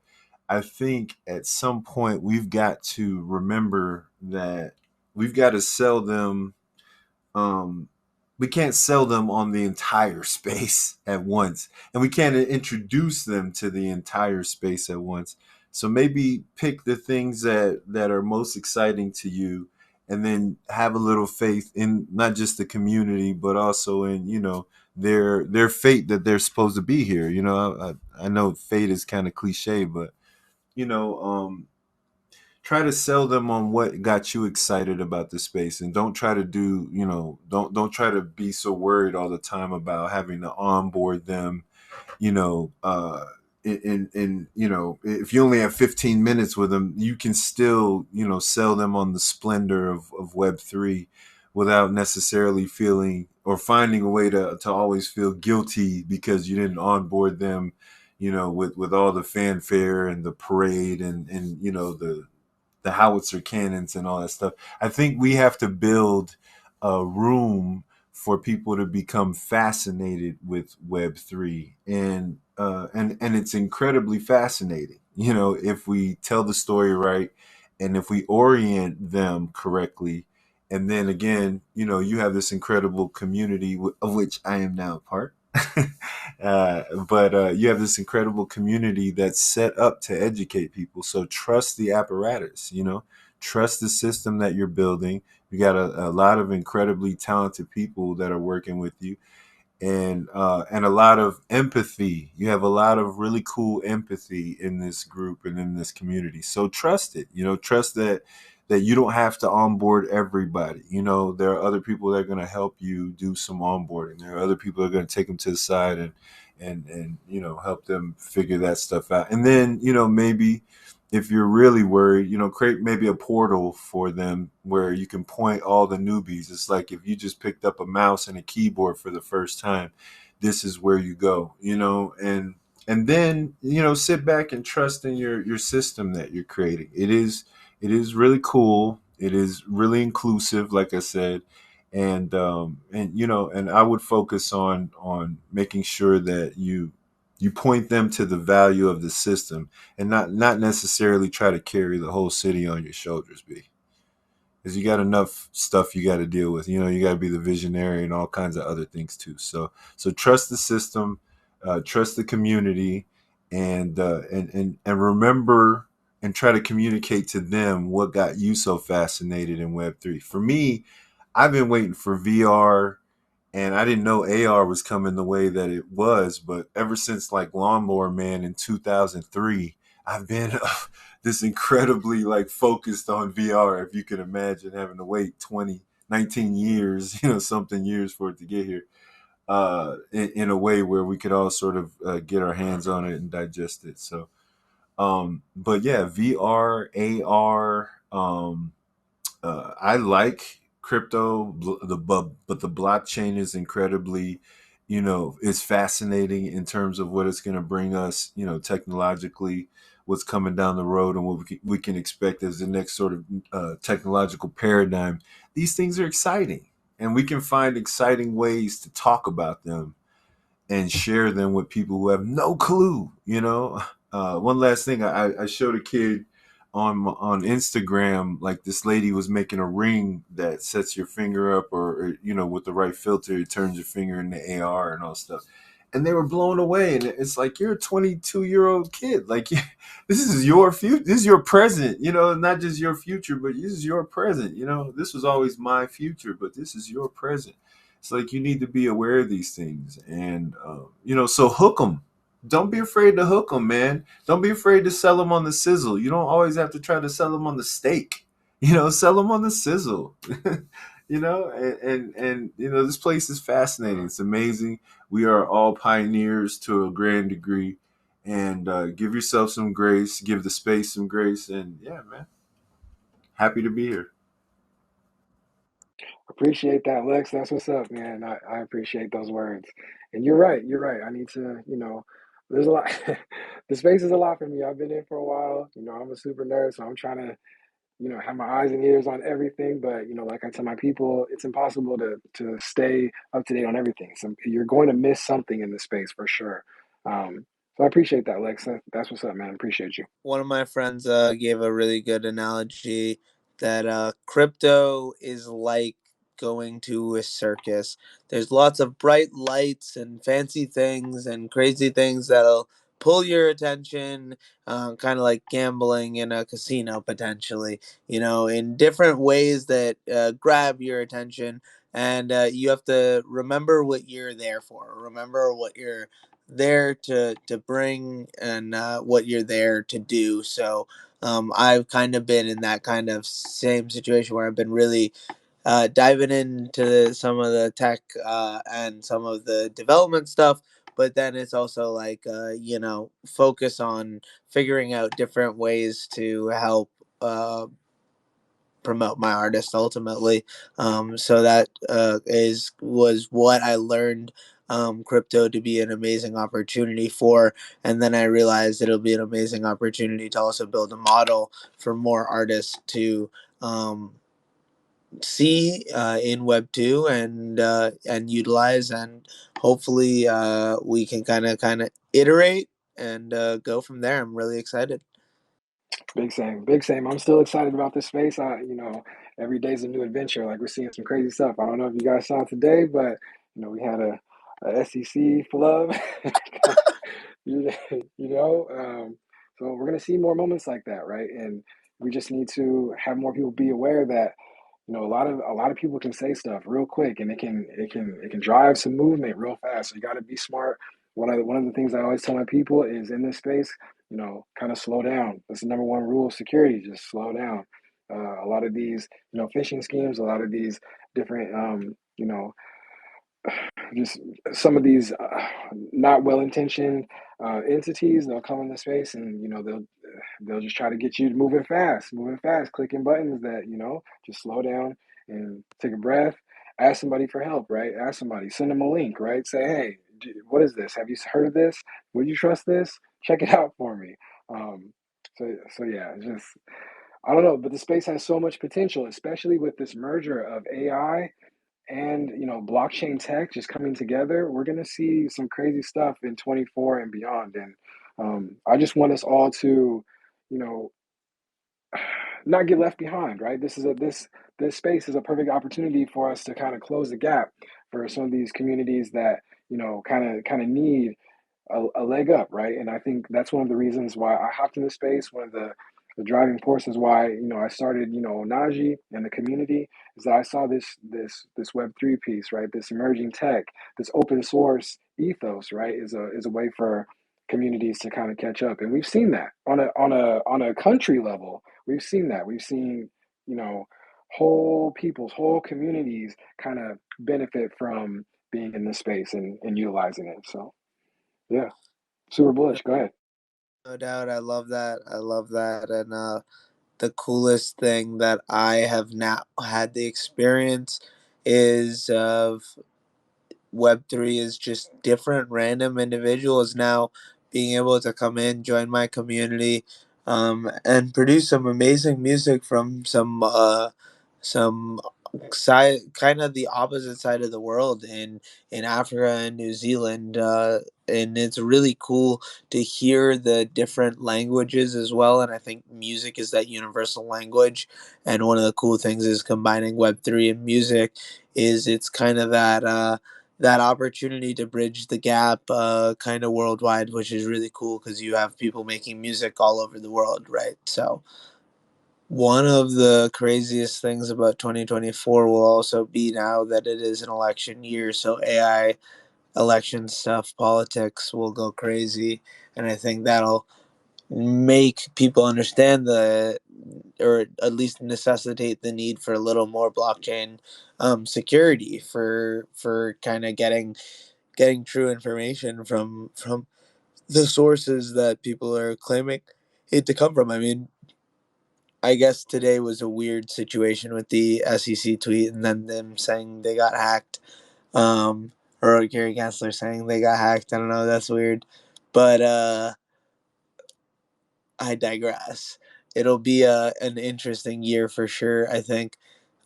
I think at some point we've got to remember that we've got to sell them um we can't sell them on the entire space at once, and we can't introduce them to the entire space at once. So maybe pick the things that are most exciting to you, and then have a little faith in not just the community, but also in, their fate, that they're supposed to be here. I know fate is kind of cliche, but you know, try to sell them on what got you excited about the space, and don't try to do, don't try to be so worried all the time about having to onboard them, you know, if you only have 15 minutes with them, you can still, sell them on the splendor of Web3 without necessarily feeling or finding a way to always feel guilty because you didn't onboard them, with all the fanfare and the parade and the howitzer cannons and all that stuff. I think we have to build a room for people to become fascinated with Web3, and it's incredibly fascinating. If we tell the story right, and if we orient them correctly, and then again, you have this incredible community of which I am now a part. But you have this incredible community that's set up to educate people. So trust the apparatus, trust the system that you're building. You got a lot of incredibly talented people that are working with you, and a lot of empathy. You have a lot of really cool empathy in this group and in this community. So trust it. Trust that you don't have to onboard everybody. There are other people that are going to help you do some onboarding. There are other people that are going to take them to the side and help them figure that stuff out. And then maybe if you're really worried, create maybe a portal for them where you can point all the newbies. It's like if you just picked up a mouse and a keyboard for the first time, this is where you go, and then, sit back and trust in your system that you're creating. It is really cool. It is really inclusive, like I said, and I would focus on making sure that you point them to the value of the system, and not necessarily try to carry the whole city on your shoulders, because you got enough stuff you got to deal with. You got to be the visionary and all kinds of other things too. So trust the system, trust the community, and remember and try to communicate to them what got you so fascinated in Web3. For me, I've been waiting for VR, and I didn't know AR was coming the way that it was. But ever since like Lawnmower Man in 2003, I've been this incredibly like focused on VR. If you can imagine having to wait 19 years, something years for it to get here, in a way where we could all sort of get our hands on it and digest it. So, but yeah, VR, AR. I like crypto, but the blockchain is incredibly, it's fascinating in terms of what it's going to bring us, technologically, what's coming down the road, and what we can expect as the next sort of technological paradigm. These things are exciting, and we can find exciting ways to talk about them and share them with people who have no clue. One last thing, I showed a kid on Instagram, like this lady was making a ring that sets your finger up, or with the right filter, it turns your finger into AR and all stuff. And they were blown away. And it's like, you're a 22-year-old kid. Like, this is your future. This is your present, not just your future, but this is your present. This was always my future, but this is your present. It's like, you need to be aware of these things. And, so hook them. Don't be afraid to hook them, man. Don't be afraid to sell them on the sizzle. You don't always have to try to sell them on the steak. Sell them on the sizzle. And this place is fascinating. It's amazing. We are all pioneers to a grand degree. And give yourself some grace. Give the space some grace. And yeah, man, happy to be here. Appreciate that, Lex. That's what's up, man. I appreciate those words. And you're right. You're right. I need to, there's a lot. The space is a lot for me. I've been in for a while. I'm a super nerd, so I'm trying to, have my eyes and ears on everything. But, like I tell my people, it's impossible to stay up to date on everything. So you're going to miss something in the space for sure. So I appreciate that, Lex. That's what's up, man. Appreciate you. One of my friends gave a really good analogy that crypto is like going to a circus. There's lots of bright lights and fancy things and crazy things that'll pull your attention, kind of like gambling in a casino potentially, in different ways that grab your attention. And you have to remember what you're there for. Remember what you're there to bring, and what you're there to do. So I've kind of been in that kind of same situation where I've been really diving into some of the tech and some of the development stuff. But then it's also like, focus on figuring out different ways to help promote my artist ultimately. So that was what I learned crypto to be an amazing opportunity for. And then I realized it'll be an amazing opportunity to also build a model for more artists to see in Web 2 and utilize, and hopefully we can kind of iterate and go from there. I'm really excited. Big same, big same. I'm still excited about this space. Every day's a new adventure. Like we're seeing some crazy stuff. I don't know if you guys saw today, but we had a SEC flub. you, you know, so we're gonna see more moments like that, right? And we just need to have more people be aware that a lot of people can say stuff real quick, and it can drive some movement real fast. So you got to be smart. One of the things I always tell my people is in this space, kind of slow down. That's the number one rule of security. Just slow down. A lot of these, phishing schemes, a lot of these different, just some of these not well-intentioned entities, they'll come into space, and they'll just try to get you moving fast, clicking buttons that just slow down and take a breath. Ask somebody for help, right? Ask somebody, send them a link, right? Say, hey, what is this? Have you heard of this? Would you trust this? Check it out for me. um, so yeah, it's just, I don't know, but the space has so much potential, especially with this merger of AI and blockchain tech just coming together. We're going to see some crazy stuff in 24 and beyond. And I just want us all to you know not get left behind, right? This space is a perfect opportunity for us to kind of close the gap for some of these communities that kind of need a leg up, right? And I think that's one of the reasons why I hopped in the space. One of the driving forces why I started Ohnaji and the community is that I saw this Web3 piece, right? This emerging tech, this open source ethos, right? Is a way for communities to kind of catch up, and we've seen that on a country level. We've seen that. We've seen you know whole communities kind of benefit from being in this space and utilizing it. So yeah, super bullish. Go ahead. No doubt. I love that. I love that. And the coolest thing that I have now had the experience is of Web3 is just different random individuals now being able to come in, join my community, and produce some amazing music from some side, kind of the opposite side of the world in Africa and New Zealand. And it's really cool to hear the different languages as well. And I think music is that universal language. And one of the cool things is combining Web3 and music is it's kind of that opportunity to bridge the gap kind of worldwide, which is really cool because you have people making music all over the world, right? So one of the craziest things about 2024 will also be now that it is an election year. So AI, election stuff, politics will go crazy. And I think that'll make people understand or at least necessitate the need for a little more blockchain security for kind of getting true information from the sources that people are claiming it to come from. I mean, I guess today was a weird situation with the SEC tweet and then them saying they got hacked. Or Gary Gensler saying they got hacked. I don't know, that's weird. But I digress. It'll be an interesting year for sure, I think.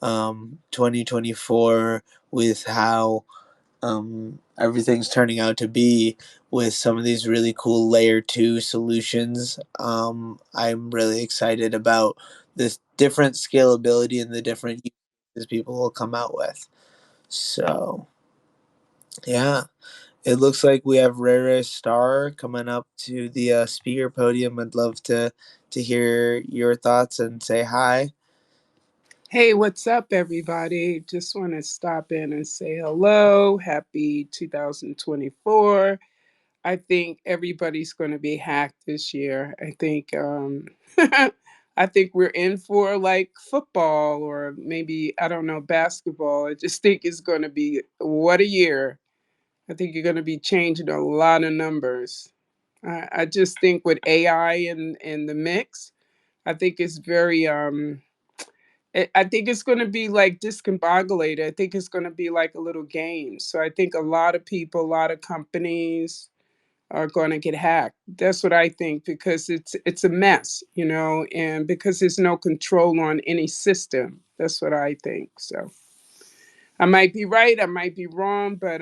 2024 with how everything's turning out to be with some of these really cool layer 2 solutions. I'm really excited about this different scalability and the different people will come out with. So yeah, it looks like we have Rare Star coming up to the speaker podium. I'd love to hear your thoughts and say hi. Hey, what's up, everybody? Just want to stop in and say hello. Happy 2024. I think everybody's going to be hacked this year. I think, I think we're in for like football or maybe I don't know basketball. I just think it's going to be what a year. I think you're going to be changing a lot of numbers. I just think with AI in the mix, I think it's very I think it's going to be like discombobulated. I think it's going to be like a little game. So I think a lot of people, a lot of companies are going to get hacked. That's what I think because it's a mess, and because there's no control on any system. That's what I think. So I might be right, I might be wrong, but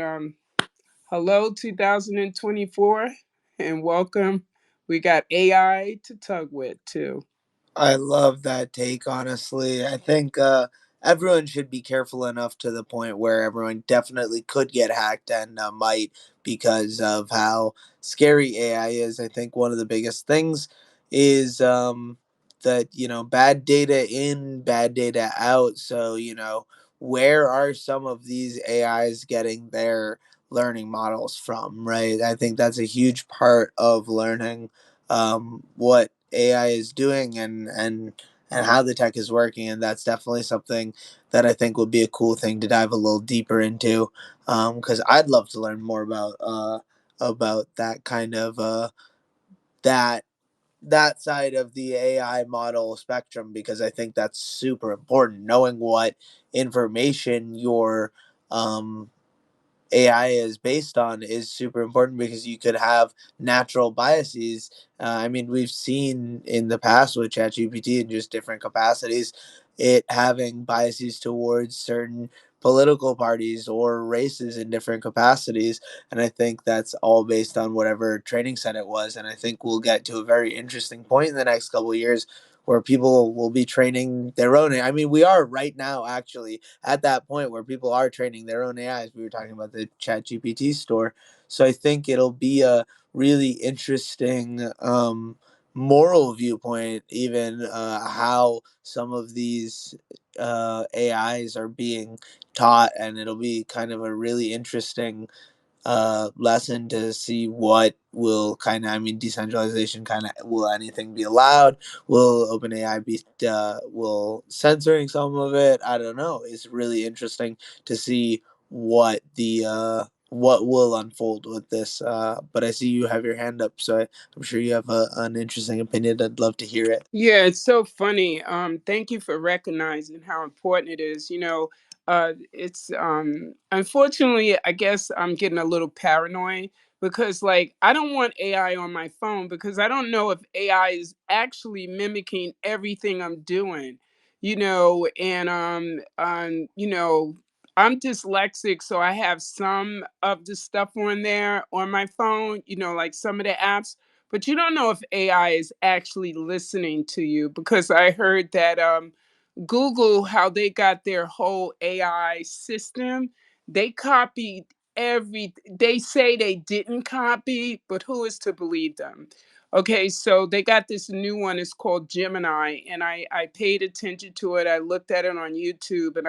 hello 2024 and welcome. We got AI to tug with too. I love that take, honestly. I think everyone should be careful enough to the point where everyone definitely could get hacked and might because of how scary AI is. I think one of the biggest things is that, bad data in, bad data out. So, where are some of these AIs getting their learning models from, right? I think that's a huge part of learning what AI is doing and how the tech is working, and that's definitely something that I think would be a cool thing to dive a little deeper into, because I'd love to learn more about that kind of that that side of the AI model spectrum because I think that's super important. Knowing what information your AI is based on is super important because you could have natural biases. I mean, we've seen in the past with ChatGPT in just different capacities, it having biases towards certain political parties or races in different capacities. And I think that's all based on whatever training set it was. And I think we'll get to a very interesting point in the next couple of years where people will be training their own. I mean, we are right now actually at that point where people are training their own AIs. We were talking about the Chat GPT store. So I think it'll be a really interesting moral viewpoint, even how some of these AIs are being taught. And it'll be kind of a really interesting lesson to see what will kind of, I mean, decentralization kind of, will anything be allowed? Will OpenAI be, will censoring some of it? I don't know. It's really interesting to see what will unfold with this. But I see you have your hand up, so I'm sure you have an interesting opinion. I'd love to hear it. Yeah, it's so funny. Thank you for recognizing how important it is. It's unfortunately, I guess I'm getting a little paranoid because, like, I don't want AI on my phone because I don't know if AI is actually mimicking everything I'm doing. And I'm dyslexic, so I have some of the stuff on there on my phone. Like some of the apps, but you don't know if AI is actually listening to you because I heard that Google, how they got their whole AI system, they copied they say they didn't copy, but who is to believe them? Okay, so they got this new one, it's called Gemini, and I paid attention to it. I looked at it on YouTube, and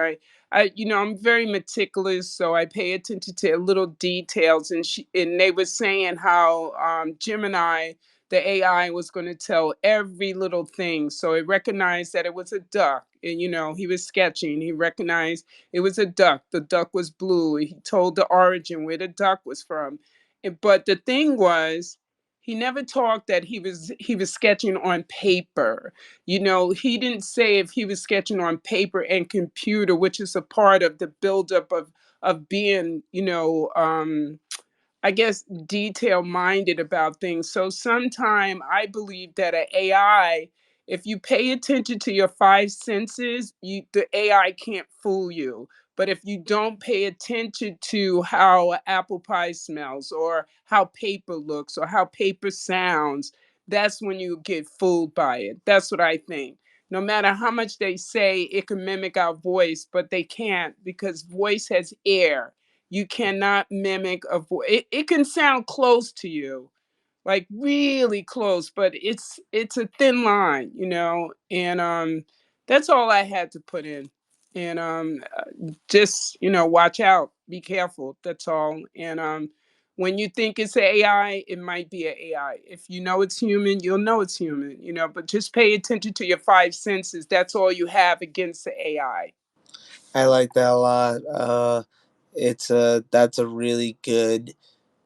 I'm very meticulous, so I pay attention to little details, and they were saying how Gemini, the AI, was going to tell every little thing. So it recognized that it was a duck. And, he was sketching. He recognized it was a duck. The duck was blue. He told the origin where the duck was from. But the thing was, he never talked that he was sketching on paper. He didn't say if he was sketching on paper and computer, which is a part of the buildup of being, I guess, detail minded about things. So sometime I believe that an AI, if you pay attention to your five senses, the AI can't fool you. But if you don't pay attention to how apple pie smells or how paper looks or how paper sounds, that's when you get fooled by it. That's what I think. No matter how much they say it can mimic our voice, but they can't, because voice has air. You cannot mimic a voice. It can sound close to you, like really close, but it's a thin line, and that's all I had to put in. And just, watch out, be careful, that's all. And when you think it's an AI, it might be an AI. If you know it's human, you'll know it's human, but just pay attention to your five senses. That's all you have against the AI. I like that a lot. That's a really good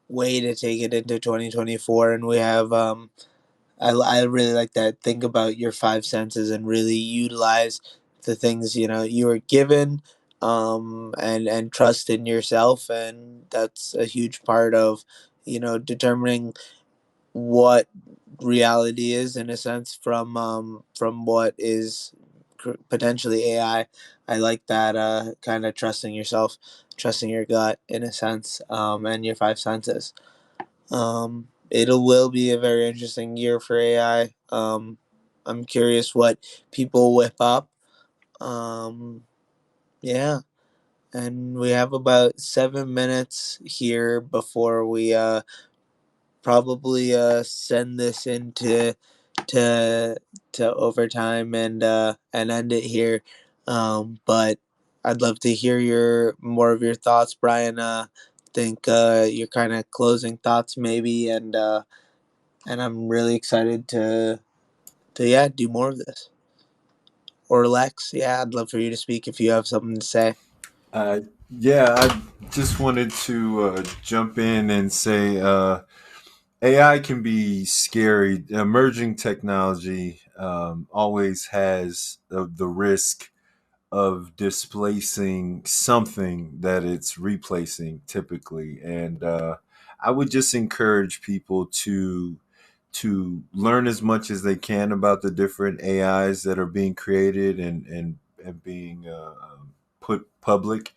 way to take it into 2024, and we have I really like that. Think about your five senses and really utilize the things you were given, and trust in yourself, and that's a huge part of determining what reality is, in a sense, from what is potentially AI. I like that, kind of trusting yourself, trusting your gut, in a sense, and your five senses. It will be a very interesting year for AI. I'm curious what people whip up. Um, yeah, and we have about 7 minutes here before we probably send this into to to overtime, and end it here. But I'd love to hear your more of your thoughts, Brian. Think your kind of closing thoughts, maybe, and I'm really excited to yeah, do more of this. Or Lex, yeah, I'd love for you to speak if you have something to say. Uh, yeah, I just wanted to jump in and say AI can be scary. Emerging technology always has the risk of displacing something that it's replacing typically. And I would just encourage people to learn as much as they can about the different AIs that are being created and being put public.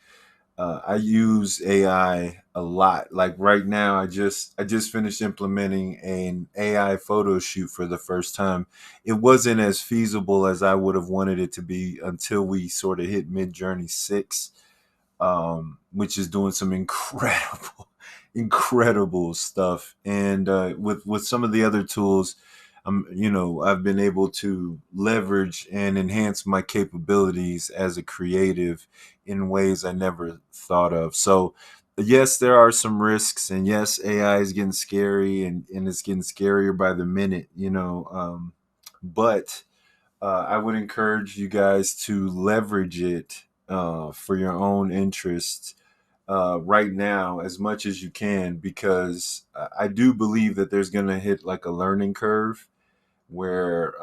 I use AI a lot. Like right now, I just finished implementing an AI photo shoot for the first time. It wasn't as feasible as I would have wanted it to be until we sort of hit Mid-Journey 6, which is doing some incredible, incredible stuff. And with some of the other tools, I've been able to leverage and enhance my capabilities as a creative in ways I never thought of. So, yes, there are some risks, and yes, AI is getting scary, and it's getting scarier by the minute. But I would encourage you guys to leverage it for your own interests right now as much as you can, because I do believe that there's going to hit like a learning curve where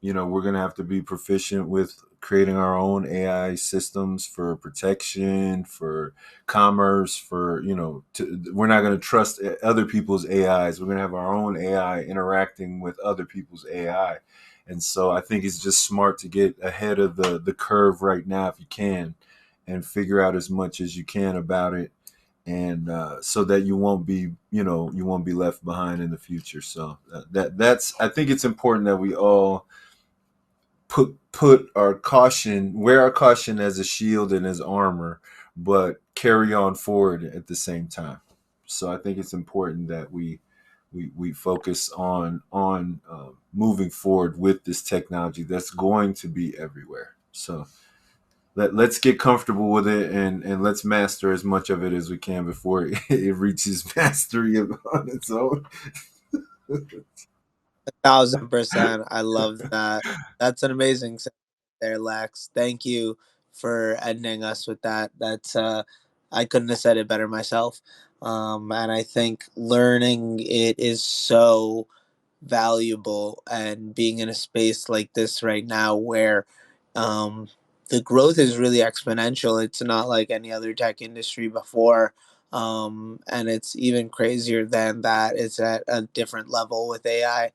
we're going to have to be proficient with creating our own AI systems for protection, for commerce, for we're not going to trust other people's AIs. We're going to have our own AI interacting with other people's AI. And so I think it's just smart to get ahead of the curve right now if you can, and figure out as much as you can about it, and so that you won't be left behind in the future. So that's I think it's important that we all wear our caution as a shield and as armor, but carry on forward at the same time. So I think it's important that we focus on moving forward with this technology that's going to be everywhere. So let's get comfortable with it, and let's master as much of it as we can before it reaches mastery on its own. 1,000%. I love that. That's an amazing sentence there, Lex. Thank you for ending us with that. That's I couldn't have said it better myself. And I think learning it is so valuable, and being in a space like this right now where um, the growth is really exponential. It's not like any other tech industry before. And it's even crazier than that. It's at a different level with AI.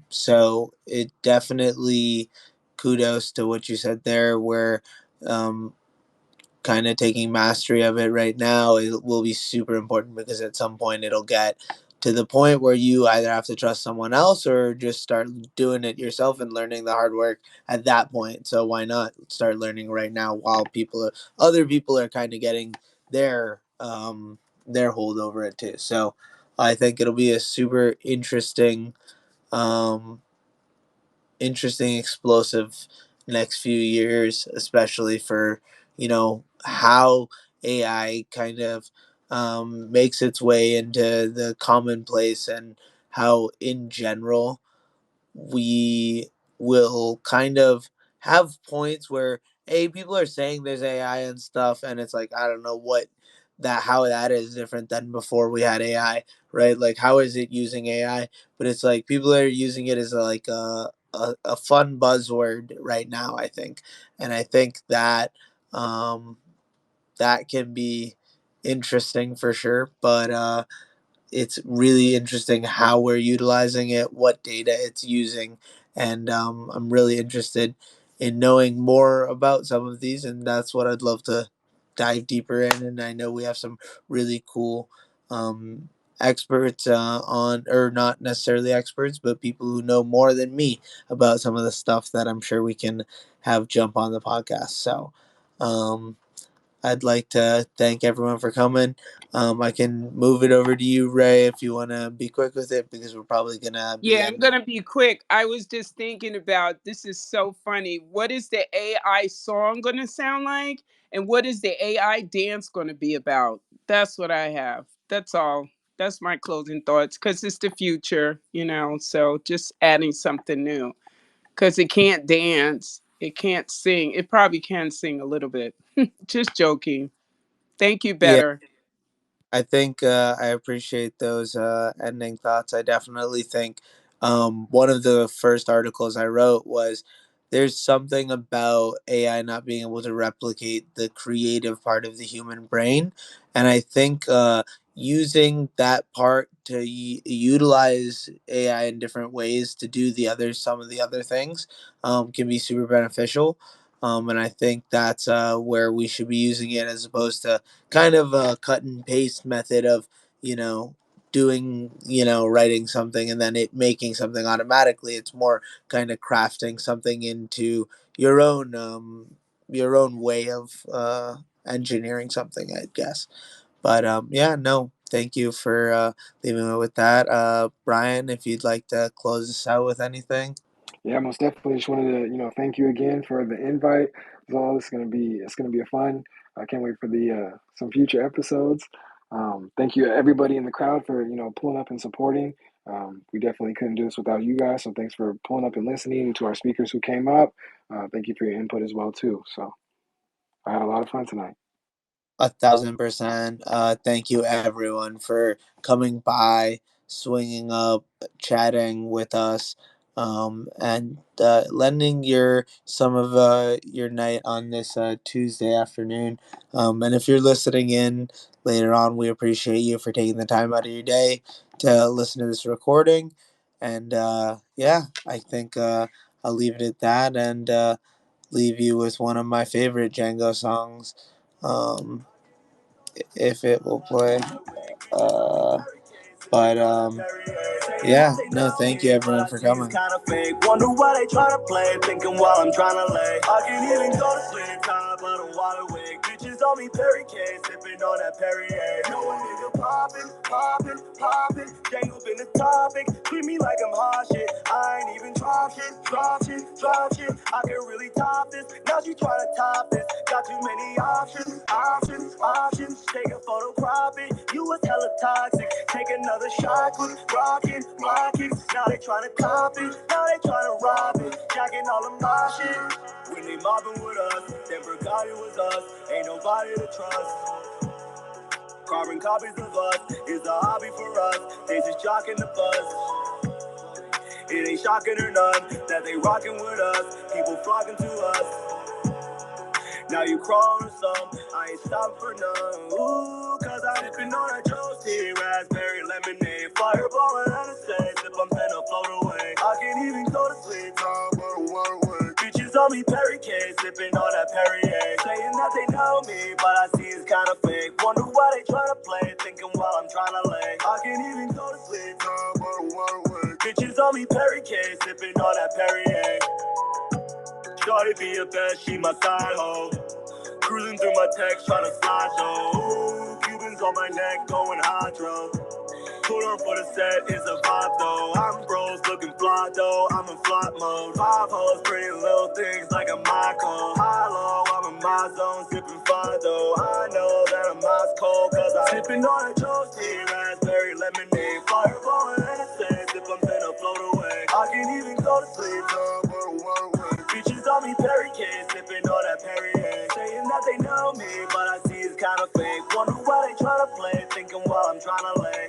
So it definitely, kudos to what you said there, where um, kind of taking mastery of it right now, it will be super important, because at some point it'll get to the point where you either have to trust someone else or just start doing it yourself and learning the hard work at that point. So why not start learning right now while other people are kind of getting their hold over it too. So I think it'll be a super um, interesting, explosive next few years, especially for, how AI kind of makes its way into the commonplace, and how in general we will kind of have points where, hey, people are saying there's AI and stuff, and it's like, I don't know how that is different than before we had AI, right? Like, how is it using AI? But it's like people are using it as like a fun buzzword right now, I think. And I think that that can be interesting for sure. But it's really interesting how we're utilizing it, what data it's using, and I'm really interested in knowing more about some of these, and that's what I'd love to dive deeper in. And I know we have some really cool experts on, or not necessarily experts, but people who know more than me about some of the stuff that I'm sure we can have jump on the podcast. So um, I'd like to thank everyone for coming. I can move it over to you, Ray, if you want to be quick with it, because we're probably going to be Yeah, I'm ending. gonna be quick. I was just thinking about this is so funny. What is the AI song gonna sound like? And what is the AI dance gonna be about? That's what I have. That's all. That's my closing thoughts because it's the future, so just adding something new. Because it can't dance, it can't sing. It probably can sing a little bit. Just joking. Thank you, Yeah, Better. I think I appreciate those ending thoughts. I definitely think one of the first articles I wrote was there's something about AI not being able to replicate the creative part of the human brain. And I think using that part to utilize AI in different ways to do some of the other things can be super beneficial. And I think that's where we should be using it, as opposed to kind of a cut and paste method of, you know doing, writing something and then it making something automatically. It's more kind of crafting something into your own way of engineering something, I guess. But yeah, no, thank you for leaving it with that. Brian, if you'd like to close us out with anything. Yeah, most definitely. Just wanted to, thank you again for the invite. Zal, it's gonna be a fun. I can't wait for the some future episodes. Thank you everybody in the crowd for pulling up and supporting. We definitely couldn't do this without you guys. So thanks for pulling up and listening to our speakers who came up. Thank you for your input as well too. So I had a lot of fun tonight. 1,000%. Thank you, everyone, for coming by, swinging up, chatting with us, and lending some of your night on this Tuesday afternoon. And if you're listening in later on, we appreciate you for taking the time out of your day to listen to this recording. And yeah, I think I'll leave it at that, and leave you with one of my favorite Django songs. Um, if it will play. Uh, but yeah, no, thank you everyone for coming. Wonder why they try to play, thinking while I'm trying to lay. I can even go to sleep, tired but I'm wide awake. Bitches on me, Perry K, sipping on that Perrier. No one nigga popping. Jangle been the topic, treat me like I'm hot shit. I ain't even drop shit. I can really top this. Now she try to top this. Got too many options. Take a photo, crop it. You was hella toxic. Take another shot, quit rocking. Now they tryna cop it. Now they tryna rob it. Jacking all of my shit. When they mobbing with us, then forgot it was us. Ain't nobody to trust. Carbon copies of us is a hobby for us. They just jocking the buzz. It ain't shocking or none that they rocking with us. People flocking to us. Now you crawling some, I ain't stopping for none. Ooh, cause I'm sipping on a toasty raspberry lemonade. Fireball and Anastasia, sip, I'm finna float away. I can't even go to sleep, but I'm wide awake. Bitches on me, Perry K, sipping on that Perrier. Saying that they know me, but I see it's kind of fake. Wonder why they try to play, thinking while I'm trying to lay. I can't even go to sleep, bitches on me, Perry K, sipping on that Perrier. Shorty be a best, she my side hoe. Cruising through my text, trying to slide though. Ooh, Cubans on my neck, going hydro. Put on for the set, it's a vibe though. I'm bros looking fly though, I'm in flop mode. 5 hoes, pretty little things like a Michael. High low, I'm in my zone, sipping fine though. I know that I'm ice cold, cause I'm sipping on a toasty raspberry lemonade. Fireball and essence, if I'm finna float away. I can't even go to sleep, bitches on me, Perry K, sipping on that Perrier. Saying that they know me, but I see it's kind of fake. Wonder why they try to play, thinking while I'm trying to lay.